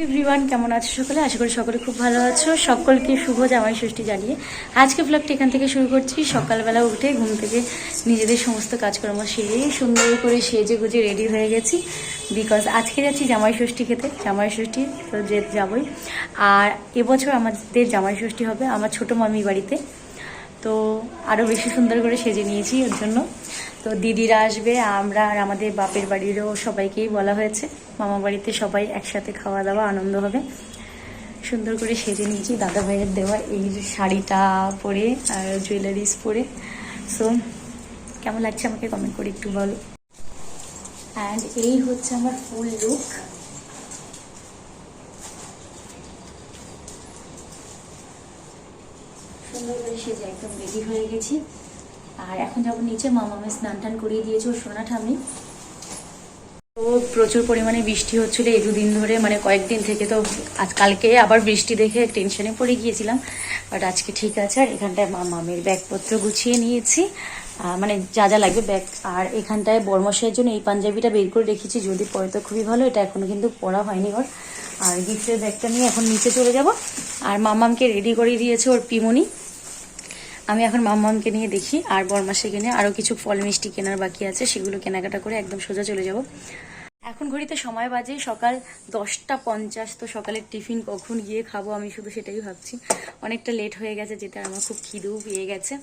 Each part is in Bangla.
এভরিওয়ান, কেমন আছো সকলে? আশা করি সকলে খুব ভালো আছো। সকলকে শুভ জামাই ষষ্ঠী জানিয়ে আজকে ব্লগটি এখান থেকে শুরু করছি। সকালবেলা উঠে ঘুম থেকে নিজেদের সমস্ত কাজকর্ম সেরে সুন্দর করে সেজে গুজে রেডি হয়ে গেছি, বিকজ আজকে যাচ্ছি জামাই ষষ্ঠী খেতে। জামাই ষষ্ঠী তো যাবই। আর এবছর আমাদের জামাই ষষ্ঠী হবে আমার ছোটো মামির বাড়িতে, তো আরও বেশি সুন্দর করে সেজে নিয়েছি ওর জন্য। তো দিদিরা আসবে, আমরা আর আমাদের বাপের বাড়িরও সবাইকেই বলা হয়েছে। মামা বাড়িতে সবাই একসাথে খাওয়া দাওয়া আনন্দ হবে। সুন্দর করে সেজে নিয়েছি, দাদা ভাইয়ের দেওয়া এই শাড়িটা পরে আর জুয়েলারিস পরে। সো কেমন লাগছে আমাকে কমেন্ট করে একটু বলো। অ্যান্ড এই হচ্ছে আমার ফুল লুক। সুন্দর করে সেজে একদম রেডি হয়ে গেছি। আর এখন যাবো নিচে, মামা আমি স্নান টান করিয়ে দিয়েছে ওর সোনা ঠামি। তো প্রচুর পরিমাণে বৃষ্টি হচ্ছিল এই দুদিন ধরে, মানে কয়েকদিন থেকে। তো আজকালকে আবার বৃষ্টি দেখে টেনশনে পড়ে গিয়েছিলাম, বাট আজকে ঠিক আছে। আর এখানটায় মামির ব্যাগপত্র গুছিয়ে নিয়েছি, মানে যা যা লাগবে ব্যাগ। আর এখানটায় বরমশাইয়ের জন্য এই পাঞ্জাবিটা বের করে রেখেছি, যদি পরে তো খুবই ভালো। এটা এখনো কিন্তু পরা হয়নি ওর। আর গিফটের ব্যাগটা নিয়ে এখন নিচে চলে যাব। আর মামামকে রেডি করে দিয়েছে ওর পিমনি। আমি এখন মাম্মামকে নিয়ে দেখি, আর বরমাসেকে নিয়ে আরও কিছু ফল মিষ্টি কেনার বাকি আছে, সেগুলো কেনাকাটা করে একদম সোজা চলে যাব। এখন ঘড়িতে সময় বাজে সকাল 10:50। তো সকালের টিফিন কখন গিয়ে খাবো আমি শুধু সেটাই ভাবছি। অনেকটা লেট হয়ে গেছে যেতে, আর আমার খুব খিদেও পেয়ে গেছে।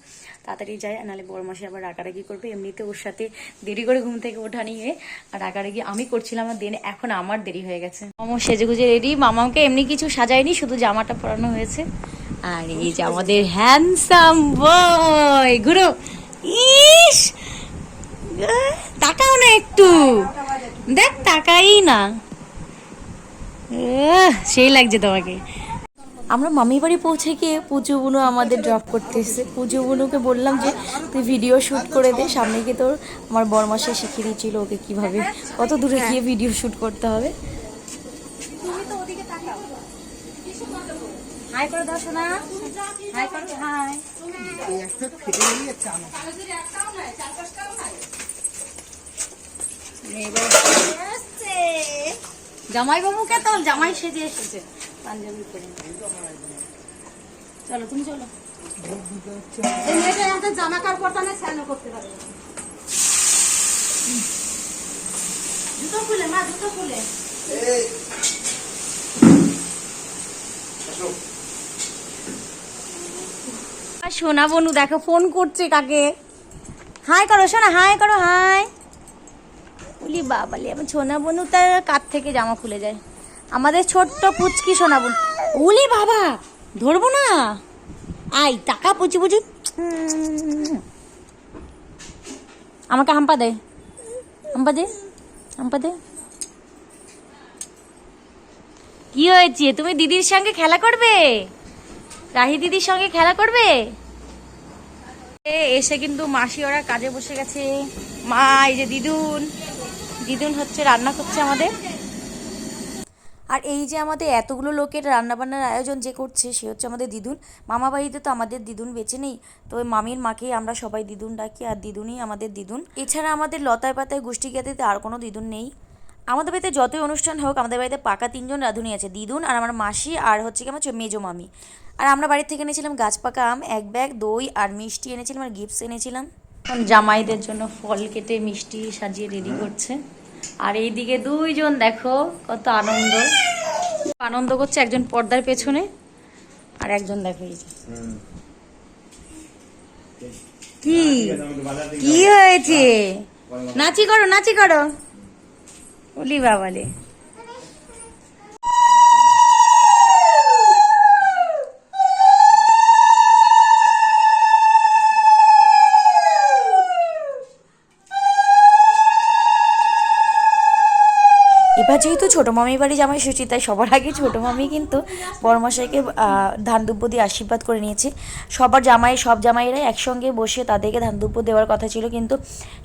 তাড়াতাড়ি যাই, নাহলে বরমাসে আবার রাগারাগি করবে। এমনিতে ওর সাথে দেরি করে ঘুম থেকে ওঠা নিয়ে আর রাগারাগি আমি করছিলাম, আর দেন এখন আমার দেরি হয়ে গেছে। মামা সেজে গুজে রেডি। মামাকে এমনি কিছু সাজায়নি, শুধু জামাটা পরানো হয়েছে। আর এই যে আমাদের হ্যান্ডসাম বয় ঘুরো। ইস, তাকাও না একটু, দেখ তাকাই না। সেই লাগছে তোমাকে। আমরা মামির বাড়ি পৌঁছে গিয়ে পুজো বুনু আমাদের ড্রপ করতে এসেছে। পুজো বুনুকে বললাম যে তুই ভিডিও শ্যুট করে দে। সামনে গিয়ে তোর আমার বরমাসে শিখিয়ে দিচ্ছিল ওকে কিভাবে কত দূরে গিয়ে ভিডিও শ্যুট করতে হবে। হাই করে দাও শোনা, হাই করো, হাই। জামাই বাবুকে তো জামাই সেজে এসেছে পাঞ্জাবি পরে। চলো তুমি চলো। জামা কাপড় পরতে না স্নান করতে পারে। জুতো খুলে মা, জুতো খুলে। সোনা বনু দেখো ফোন করছে কাকে। হাই করো সোনা, হাই করো, হাই। বলি বাবালি, আমার সোনা বনু তার কাত থেকে জামা খুলে যায়। আমাদের ছোট্ট পুচকি সোনা বনু। উলি বাবা, ধরবো না। আই টাকা পুচি পুচি, আমাকে হাম্পা দে, হাম্পা দে, হাম্পা দে। কি হয়েছে? তুমি দিদির সঙ্গে খেলা করবে? রাহি দিদির সঙ্গে খেলা করবে? এসে কিন্তু মাসি ওরা কাজে বসে গেছে। মা এই যে দিদুন, দিদুন হচ্ছে রান্না করছে আমাদের। আর এই যে আমাদের এতগুলো লোকের রান্নাবান্নার আয়োজন যে করছে সে হচ্ছে আমাদের দিদুন। মামা বাড়িতে তো আমাদের দিদুন বেঁচে নেই, তো ওই মামির মাকেই আমরা সবাই দিদুন ডাকি, আর দিদুনই আমাদের দিদুন। এছাড়া আমাদের লতায় পাতায় গোষ্ঠী জ্ঞাতিতে আর কোনো দিদুন নেই। আমাদের বাড়িতে যতই অনুষ্ঠান হোক আমাদের বাড়িতে পাকা 3জন রাঁধুনি আছে, দিদুন আর আমার মাসি আর হচ্ছে কি আমার মেজো মামি। আর আমরা বাড়ি থেকে এনেছিলাম গাছ পাকা আম, 1 ব্যাগ দই আর মিষ্টি এনেছিলাম, আর গিফটস এনেছিলাম। এখন জামাইদের জন্য ফল কেটে মিষ্টি সাজিয়ে রেডি করছে। আর এইদিকে 2জন দেখো কত আনন্দ আনন্দ করছে, একজন পর্দার পেছনে আর একজন দেখো এই যে। কি কি হয়েছে? নাচি করো, নাচি করো। বলি বাবালে, এবার যেহেতু ছোটো মামির বাড়ি জামাই ষষ্ঠী, তাই সবার আগে ছোটো মামি কিন্তু বড়মশাইকে ধান দুব্য দিয়ে আশীর্বাদ করে নিয়েছে। সবার সব জামাইরাই একসঙ্গে বসে তাদেরকে ধান দুব্য দেওয়ার কথা ছিল, কিন্তু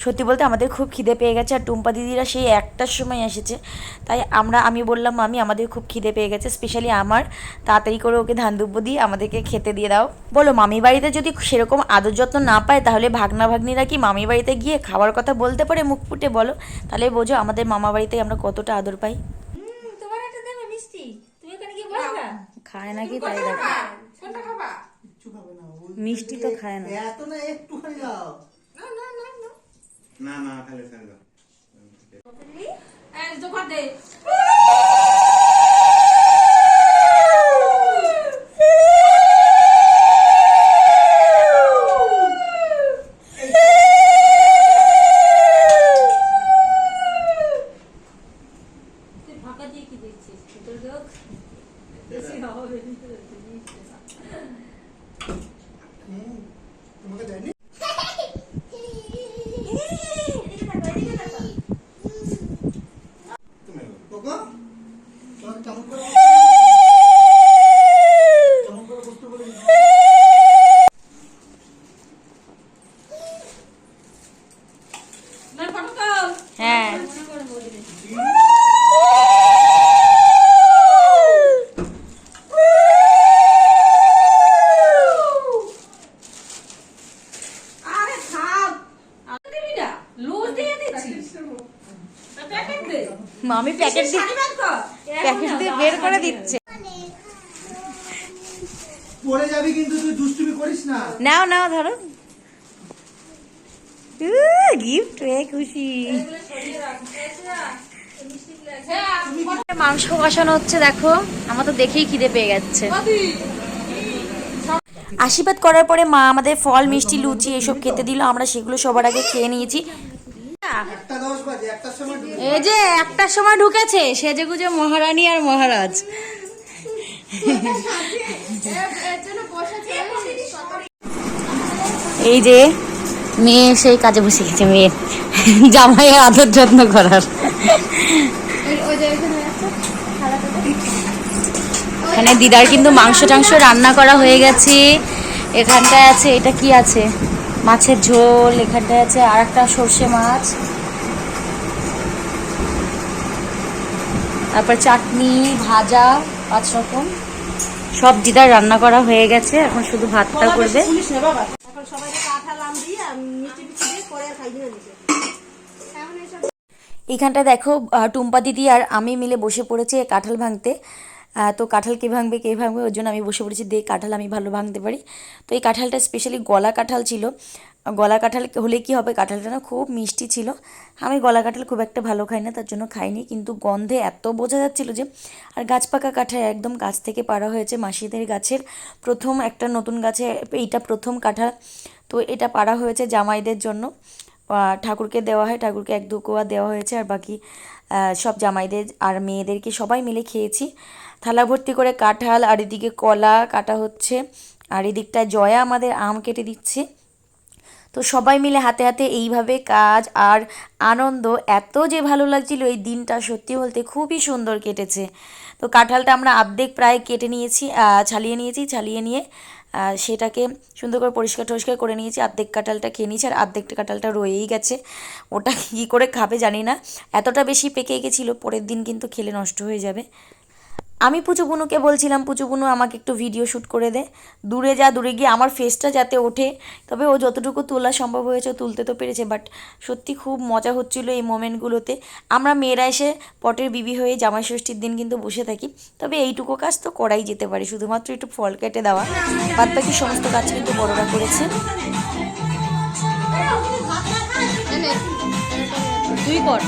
সত্যি বলতে আমাদের খুব খিদে পেয়ে গেছে। আর টুম্পা দিদিরা সেই 1টার সময় এসেছে, তাই আমি বললাম মামি আমাদের খুব খিদে পেয়ে গেছে, স্পেশালি আমার, তাড়াতাড়ি করে ওকে ধান দুব্য দিয়ে আমাদেরকে খেতে দিয়ে দাও। বলো মামির বাড়িতে যদি সেরকম আদর যত্ন না পায় তাহলে ভাগনা ভাগ্নিরা কি মামির বাড়িতে গিয়ে খাওয়ার কথা বলতে পারে মুখ ফুটে? বলো, তাহলে বোঝো আমাদের মামা বাড়িতে আমরা কতটা আদর পাই। তোমার একটা দেবে মিষ্টি। খায় নাকি তাই দেখো। মিষ্টি তো খায় না। না না খালি খালি হ্যাঁ মামি প্যাকেট দিয়ে বের করে দিচ্ছে। পড়ে যাবি কিন্তু তুই দুষ্টুমি করিস না। নাও নাও ধরো গিফট পেয়ে খুশি। মাংস কষানো হচ্ছে দেখো, আমার তো দেখেই খিদে পেয়ে যাচ্ছে। আশীর্বাদ করার পরে মা আমাদের ফল মিষ্টি লুচি এসব খেতে দিল, আমরা সেগুলো সবার আগে খেয়ে নিয়েছি। এই যে 1টার সময় ঢুকেছে সেজে গুজে মহারানী আর মহারাজ। এই যে মেয়ে সেই কাজে বসে গেছে, মেয়ের জামাইয়ের আদর যত্ন করার। এখানে দিদার কিন্তু মাংস টাংস রান্না করা হয়ে গেছে। এখানটায় আছে, এটা কি আছে, মাছের ঝোল। এখানটায় আছে আর একটা সর্ষে মাছ, তারপর চাটনি ভাজা 5 রকম সব দিদার রান্না করা হয়ে গেছে। এখন শুধু ভাতটা করবে। এইখানটা দেখো টুম্পা দিদি আর আমি মিলে বসে পড়েছি কাঁঠাল ভাঙতে। তো কাঁঠাল কে ভাঙবে ওর জন্য আমি বসে পড়েছি। কাঁঠাল আমি ভালো ভাঙতে পারি। তো এই কাঁঠালটা স্পেশালি গলা কাঁঠাল ছিল। গলা কাঁঠাল হলে কি হবে, কাঁঠালটা না খুব মিষ্টি ছিল। আমি গলা কাঁঠাল খুব একটা ভালো খাই না, তার জন্য খাইনি, কিন্তু গন্ধে এত বোঝা যাচ্ছিলো যে। আর গাছ পাকা কাঁঠাল একদম গাছ থেকে পাড়া হয়েছে, মাসিদের গাছের প্রথম একটা নতুন গাছে এইটা প্রথম কাঁঠাল। তো এটা পাড়া হয়েছে জামাইদের জন্য, ঠাকুরকে দেওয়া হয়, ঠাকুরকে 1-2 কোয়া দেওয়া হয়েছে, আর বাকি সব জামাইদের আর মেয়েদেরকে সবাই মিলে খেয়েছি। থালা ভর্তি করে কাঁঠাল, আর এদিকে কলা কাটা হচ্ছে, আর এদিকটায় জয়া আমাদের আম কেটে দিচ্ছে। তো সবাই মিলে হাতে হাতে এইভাবে কাজ আর আনন্দ, এত যে ভালো লাগছিল এই দিনটা, সত্যি বলতে খুবই সুন্দর কেটেছে। তো কাঁঠালটা আমরা অর্ধেক প্রায় কেটে নিয়েছি, ছালিয়ে নিয়ে সেটাকে সুন্দর করে পরিষ্কার করে নিয়েছি। অর্ধেক কাঁঠালটা খেয়ে নিয়েছি, আর অর্ধেকটা কাঁঠালটা রয়েই গেছে। ওটা কী করে খাবে জানি না, এতটা বেশি পেকে গেছিলো, পরের দিন কিন্তু খেলে নষ্ট হয়ে যাবে। আমি পুচুবুনুকে বলছিলাম, পুচুবুনু আমাকে একটু ভিডিও শ্যুট করে দে, দূরে গিয়ে আমার ফেসটা যাতে ওঠে। তবে ও যতটুকু তোলা সম্ভব হয়েছে তুলতে তো পেরেছে, বাট সত্যি খুব মজা হচ্ছিল এই মোমেন্টগুলোতে। আমরা মেয়েরা এসে পটের বিবি হয়ে জামাই ষষ্ঠীর দিন কিন্তু বসে থাকি, তবে এইটুকু কাজ তো করাই যেতে পারে, শুধুমাত্র একটু ফল কেটে দেওয়া, বাদ বাকি সমস্ত কাজ কিন্তু বড়রা করেছে। তুই কর।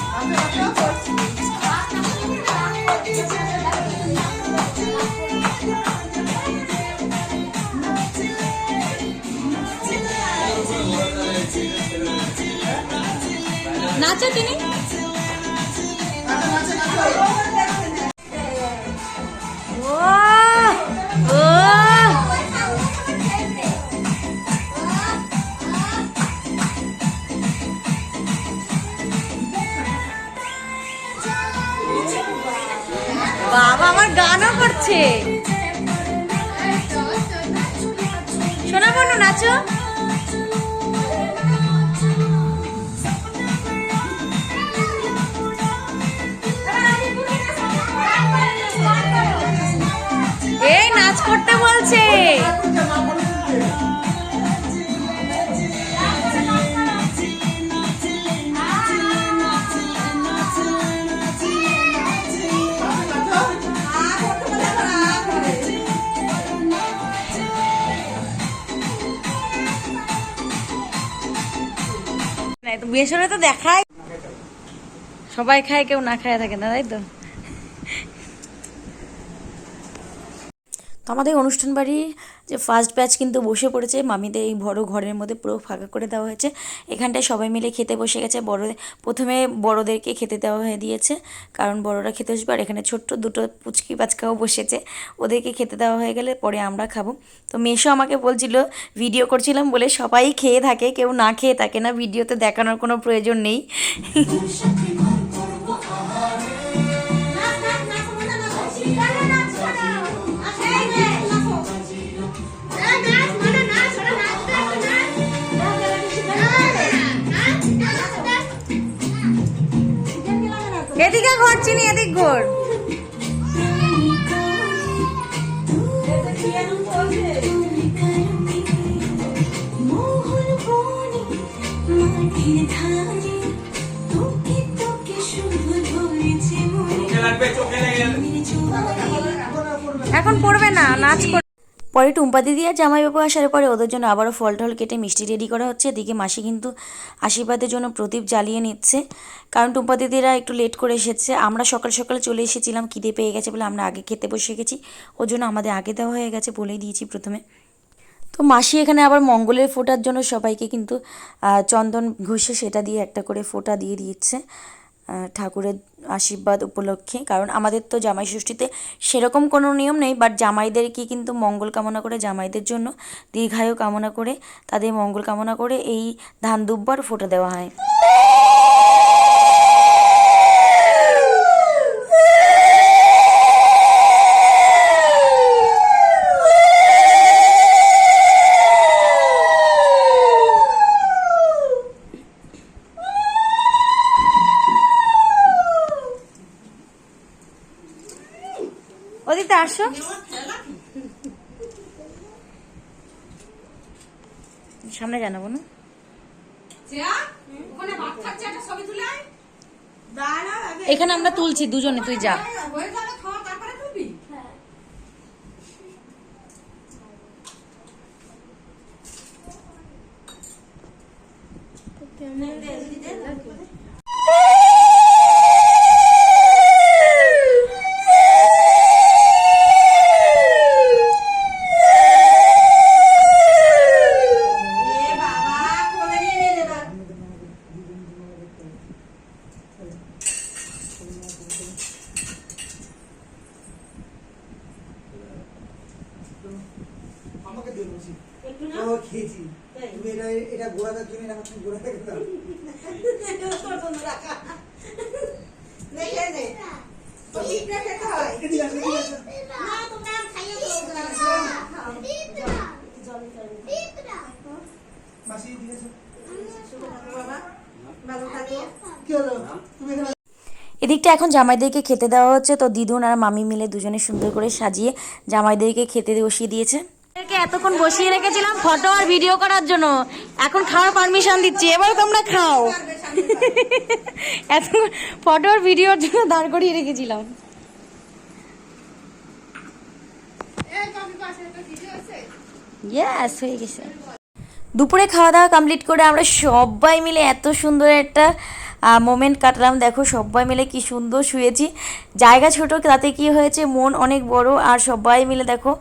নাচে তিনি বাবা আমার গানও করছে। শোনা বলো নাচো। এই নাচ করতে বলছে। বেসরে তো দেখায়, সবাই খায়, কেউ না খায় থাকে না, তাই তো। তো আমাদের অনুষ্ঠান বাড়ির যে ফার্স্ট ব্যাচ কিন্তু বসে পড়েছে। মামিদের এই বড় ঘরের মধ্যে পুরো ফাঁকা করে দেওয়া হয়েছে। এখানটায় সবাই মিলে খেতে বসে গেছে। প্রথমে বড়দেরকে খেতে দেওয়া হয়ে দিয়েছে, কারণ বড়রা খেতে বসবে। আর এখানে ছোট্ট দুটো পুচকি বাচ্চাও বসেছে, ওদেরকে খেতে দেওয়া হয়ে গেলে পরে আমরা খাবো। তো মেশো আমাকে বলছিল ভিডিও করছিলাম বলে সবাই খেয়ে থাকে, কেউ না খেয়ে থাকে না, ভিডিওতে দেখানোর কোনো প্রয়োজন নেই। এদিকে ঘর চিনি, এদিক ঘর। এখন পড়বে না, নাচ করবে। পরে টুম্পা দিদি আর জামাইবাবু আসার পরে ওদের জন্য আবারও ফল টল কেটে মিষ্টি রেডি করা হচ্ছে। এদিকে মাসি কিন্তু আশীর্বাদের জন্য প্রদীপ জ্বালিয়ে নিচ্ছে, কারণ টুম্পা দিদিরা একটু লেট করে এসেছে। আমরা সকাল সকাল চলে এসেছিলাম, খিদে পেয়ে গেছে বলে আমরা আগে খেতে বসে গেছি, ওর জন্য আমাদের আগে দেওয়া হয়ে গেছে, বলেই দিয়েছি প্রথমে। তো মাসি এখানে আবার মঙ্গলের ফোঁটার জন্য সবাইকে কিন্তু চন্দন ঘষে সেটা দিয়ে একটা করে ফোঁটা দিয়ে দিচ্ছে ঠাকুরের আশীর্বাদ উপলক্ষে। কারণ আমাদের তো জামাই ষষ্ঠীতে সেরকম কোনো নিয়ম নেই, বাট জামাইদেরকে কিন্তু মঙ্গল কামনা করে, জামাইদের জন্য দীর্ঘায়ু কামনা করে, তাদের মঙ্গল কামনা করে এই ধান দুব্বার ফোঁটা দেওয়া হয়। ওদিকে আসো, সামনে জানাবো না। এখানে আমরা তুলছি দুজনে, তুই যা। আমাকে দিয়ে বলছি ও খেয়েছি, তুমি এটা গোড়াটার জন্য না, তুমি গোড়াটা দাও। এদিকটা এখন জামাইদেরকে খেতে দেওয়া হচ্ছে। তো দিদুন আর মামি মিলে দুজনে সুন্দর করে সাজিয়ে জামাইদেরকে খেতে বসিয়ে দিয়েছে। এতক্ষণ বসিয়ে রেখেছিলাম ফটো আর ভিডিও করার জন্য, এখন খাওয়ার পারমিশন দিচ্ছি, এবার তোমরা খাও। এত ফটো আর ভিডিওর জন্য দাঁড় করিয়ে রেখেছিলাম। ইয়েস, হয়ে গেছে। দুপুরে খাওয়া দাওয়া কমপ্লিট করে আমরা সবাই মিলে এত সুন্দর একটা মোমেন্ট কাটলাম। দেখো সবাই মিলে কি সুন্দর শুয়েছি, জায়গা ছোট তাতে কি হয়েছে মন অনেক বড়। আর সবাই মিলে দেখো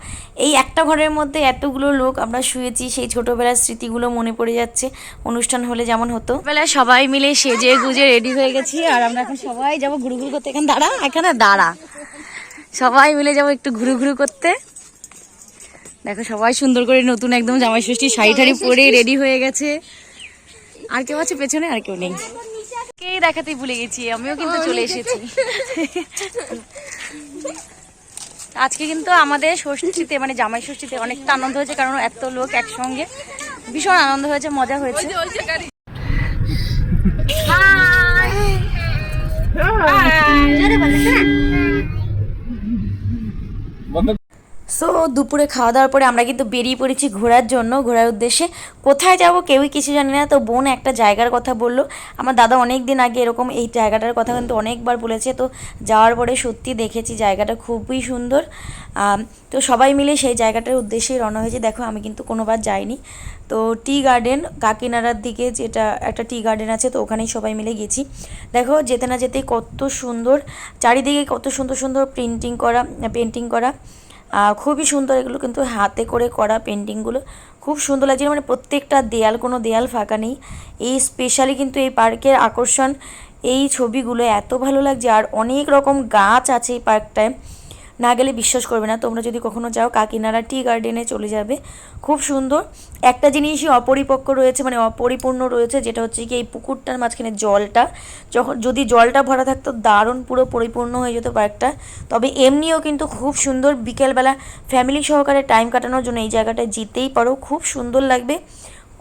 এই একটা ঘরের মধ্যে এতগুলো লোক আমরা শুয়েছি, সেই ছোটোবেলার স্মৃতিগুলো মনে পড়ে যাচ্ছে। অনুষ্ঠান হলে যেমন হতো, বেলা সবাই মিলে সেজে গুজে রেডি হয়ে গেছি। আর আমরা এখন সবাই যাবো ঘুরু ঘুরু করতে। এখানে দাঁড়া সবাই মিলে যাবো একটু ঘুরু ঘুরু করতে। দেখো সবাই সুন্দর করে নতুন একদম জামাই ষষ্ঠী শাড়ি ঠাড়ি পরে রেডি হয়ে গেছে। আর কেউ আছে পেছনে? আর কেউ নেই, কেই দেখাতেই ভুলে গেছি, আমিও কিন্তু চলে এসেছি। আজকে কিন্তু আমাদের ষষ্ঠীতে মানে জামাই ষষ্ঠীতে অনেকটা আনন্দ হয়েছে, কারণ এত লোক একসঙ্গে, ভীষণ আনন্দ হয়েছে, মজা হয়েছে। সো দুপুরে খাওয়া দাওয়ার পরে আমরা কিন্তু বেরিয়ে পড়েছি ঘোরার জন্য, ঘোরার উদ্দেশ্যে। কোথায় যাব কেউই কিছু জানি না। তো বোন একটা জায়গার কথা বললো, আমার দাদা অনেক দিন আগে এরকম এই জায়গাটার কথা কিন্তু অনেকবার বলেছে। তো যাওয়ার পরে সত্যি দেখেছি জায়গাটা খুবই সুন্দর। তো সবাই মিলে সেই জায়গাটার উদ্দেশ্যেই রওনা হয়েছে। দেখো আমি কিন্তু কোনোবার যাইনি। তো টি গার্ডেন কাকিনাড়ার দিকে যেটা একটা টি গার্ডেন আছে, তো ওখানেই সবাই মিলে গেছি। দেখো যেতে না যেতেই কত সুন্দর চারিদিকে, কত সুন্দর সুন্দর পেন্টিং করা খুবই সুন্দর। এগুলো কিন্তু হাতে করে করা পেন্টিংগুলো খুব সুন্দর লাগছে, মানে প্রত্যেকটা দেয়াল, কোনো দেয়াল ফাঁকা নেই। এই স্পেশালি কিন্তু এই পার্কের আকর্ষণ এই ছবিগুলো এত ভালো লাগছে। আর অনেক রকম গাছ আছে এই পার্কটায়, না গেলে বিশ্বাস করবে না। তোমরা যদি কখনো যাও কাকিনাড়া টি গার্ডেনে চলে যাবে, খুব সুন্দর। একটা জিনিসই অপরিপক্ক রয়েছে, মানে অপরিপূর্ণ রয়েছে, যেটা হচ্ছে কি এই পুকুরটার মাঝখানে জলটা, যদি জলটা ভরা থাকতো দারুণ পুরো পরিপূর্ণ হয়ে যেত পার্কটা। তবে এমনিও কিন্তু খুব সুন্দর, বিকেলবেলা ফ্যামিলি সহকারে টাইম কাটানোর জন্য এই জায়গাটায় যেতেই পারো, খুব সুন্দর লাগবে,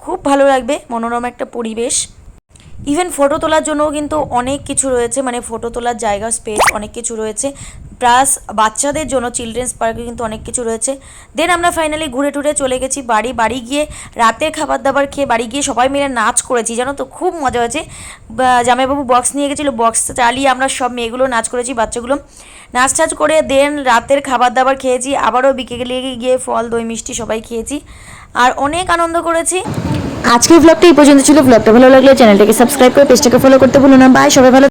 খুব ভালো লাগবে, মনোরম একটা পরিবেশ। ইভেন ফটো তোলার জন্যও কিন্তু অনেক কিছু রয়েছে, মানে ফটো তোলার জায়গা, স্পেস অনেক কিছু রয়েছে। প্লাস বাচ্চাদের জন্য চিলড্রেন্স পার্কে কিন্তু অনেক কিছু রয়েছে। দেন আমরা ফাইনালি ঘুরে টুরে চলে গেছি বাড়ি গিয়ে রাতের খাবার দাবার খেয়ে বাড়ি গিয়ে সবাই মিলে নাচ করেছি, জানো তো, খুব মজা হয়েছে। জামাইবাবু বক্স নিয়ে গেছিলো, বক্স চালিয়ে আমরা সব মেয়েগুলো নাচ করেছি, বাচ্চাগুলো নাচ টাচ করে। দেন রাতের খাবার দাবার খেয়েছি, আবারও বিকেলে গিয়ে ফল দই মিষ্টি সবাই খেয়েছি, আর অনেক আনন্দ করেছি। আজকের ব্লগটা এই পর্যন্ত ছিল। ব্লগটা ভালো লাগলে চ্যানেলটাকে সাবস্ক্রাইব করে পেজটাকে ফলো করতে ভুলো না। বাই, সবাই ভালো।